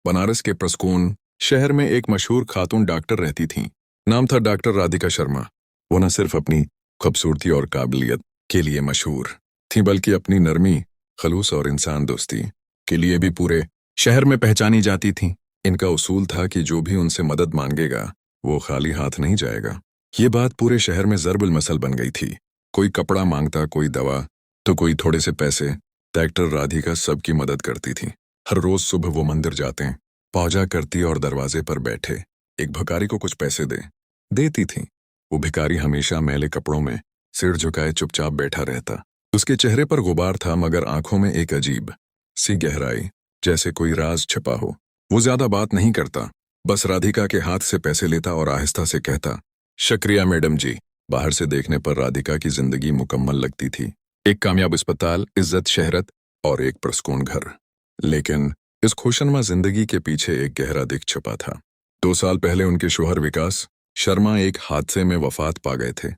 बनारस के प्रस्कून शहर में एक मशहूर खातून डॉक्टर रहती थीं। नाम था डॉक्टर राधिका शर्मा। वो न सिर्फ अपनी खूबसूरती और काबिलियत के लिए मशहूर थीं, बल्कि अपनी नरमी, खलूस और इंसान दोस्ती के लिए भी पूरे शहर में पहचानी जाती थीं। इनका उसूल था कि जो भी उनसे मदद मांगेगा, वो खाली हाथ नहीं जाएगा। ये बात पूरे शहर में ज़रबुल मसल बन गई थी। कोई कपड़ा मांगता, कोई दवा, तो कोई थोड़े से पैसे। डॉक्टर राधिका सबकी मदद करती थी। हर रोज सुबह वो मंदिर जाते, पूजा करती और दरवाजे पर बैठे एक भिखारी को कुछ पैसे देती थी। वो भिखारी हमेशा मैले कपड़ों में सिर झुकाए चुपचाप बैठा रहता। उसके चेहरे पर गुबार था, मगर आंखों में एक अजीब सी गहराई, जैसे कोई राज छिपा हो। वो ज्यादा बात नहीं करता, बस राधिका के हाथ से पैसे लेता और आहिस्ता से कहता, शुक्रिया मैडम जी। बाहर से देखने पर राधिका की जिंदगी मुकम्मल लगती थी। एक कामयाब अस्पताल, इज्जत, शहरत और एक प्रसकून घर। लेकिन इस खुशनुमा जिंदगी के पीछे एक गहरा दुख छुपा था। 2 साल पहले उनके शौहर विकास शर्मा एक हादसे में वफात पा गए थे।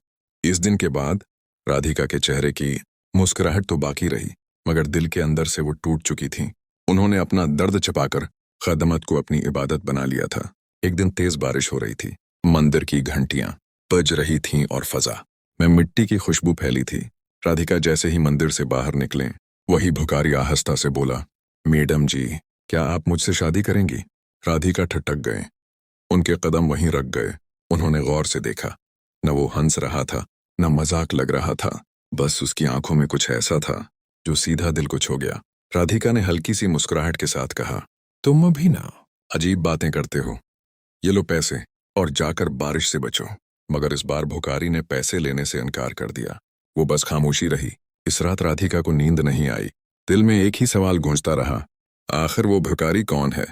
इस दिन के बाद राधिका के चेहरे की मुस्कुराहट तो बाकी रही, मगर दिल के अंदर से वो टूट चुकी थी। उन्होंने अपना दर्द छिपाकर खदमत को अपनी इबादत बना लिया था। एक दिन तेज बारिश हो रही थी। मंदिर की घंटियां बज रही थीं और फजा में मिट्टी की खुशबू फैली थी। राधिका जैसे ही मंदिर से बाहर निकले, वही भिखारी आहिस्ता से बोला, मैडम जी, क्या आप मुझसे शादी करेंगी? राधिका ठटक गए। उनके कदम वहीं रख गए। उन्होंने गौर से देखा। न वो हंस रहा था, न मजाक लग रहा था। बस उसकी आंखों में कुछ ऐसा था जो सीधा दिल को छू गया। राधिका ने हल्की सी मुस्कुराहट के साथ कहा, तुम अभी ना अजीब बातें करते हो। ये लो पैसे और जाकर बारिश से बचो। मगर इस बार भिखारी ने पैसे लेने से इनकार कर दिया। वो बस खामोशी रही। इस रात राधिका को नींद नहीं आई। दिल में एक ही सवाल गूंजता रहा, आखिर वो भिखारी कौन है?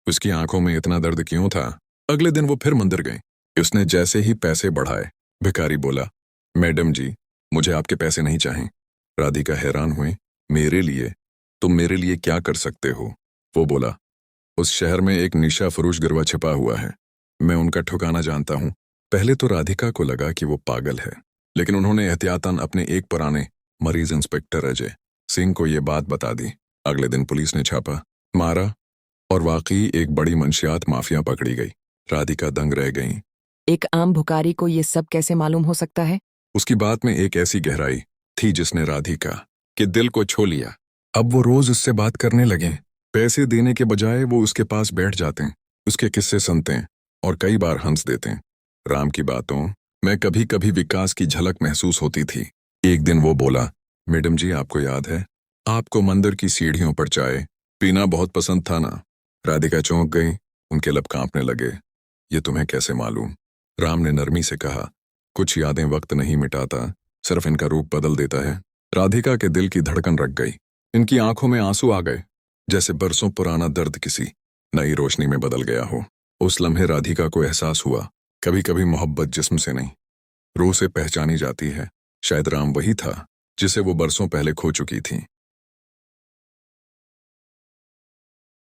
उसकी आंखों में इतना दर्द क्यों था? अगले दिन वो फिर मंदिर गई। उसने जैसे ही पैसे बढ़ाए, भिखारी बोला, मैडम जी, मुझे आपके पैसे नहीं चाहिए। राधिका हैरान हुई, मेरे लिए? तुम मेरे लिए क्या कर सकते हो? वो बोला, उस शहर में एक निशा फरोश गिरवा छिपा हुआ है। मैं उनका ठिकाना जानता हूँ। पहले तो राधिका को लगा कि वो पागल है, लेकिन उन्होंने एहतियातन अपने एक पुराने मरीज इंस्पेक्टर अजय सिंह को ये बात बता दी। अगले दिन पुलिस ने छापा मारा और वाकई एक बड़ी मंशियात माफिया पकड़ी गई। राधिका दंग रह गई। एक आम भिखारी को ये सब कैसे मालूम हो सकता है? उसकी बात में एक ऐसी गहराई थी जिसने राधिका के दिल को छू लिया। अब वो रोज उससे बात करने लगे। पैसे देने के बजाय वो उसके पास बैठ जाते, उसके किस्से सुनते और कई बार हंस देते। राम की बातों में कभी कभी विकास की झलक महसूस होती थी। एक दिन वो बोला, मैडम जी, आपको याद है, आपको मंदिर की सीढ़ियों पर चाय पीना बहुत पसंद था ना? राधिका चौंक गई। उनके लब कांपने लगे। ये तुम्हें कैसे मालूम? राम ने नरमी से कहा, कुछ यादें वक्त नहीं मिटाता, सिर्फ इनका रूप बदल देता है। राधिका के दिल की धड़कन रख गई। इनकी आंखों में आंसू आ गए, जैसे बरसों पुराना दर्द किसी नई रोशनी में बदल गया हो। उस लम्हे राधिका को एहसास हुआ, कभी कभी मोहब्बत जिस्म से नहीं, रूह से पहचानी जाती है। शायद राम वही था जिसे वो बरसों पहले खो चुकी थी।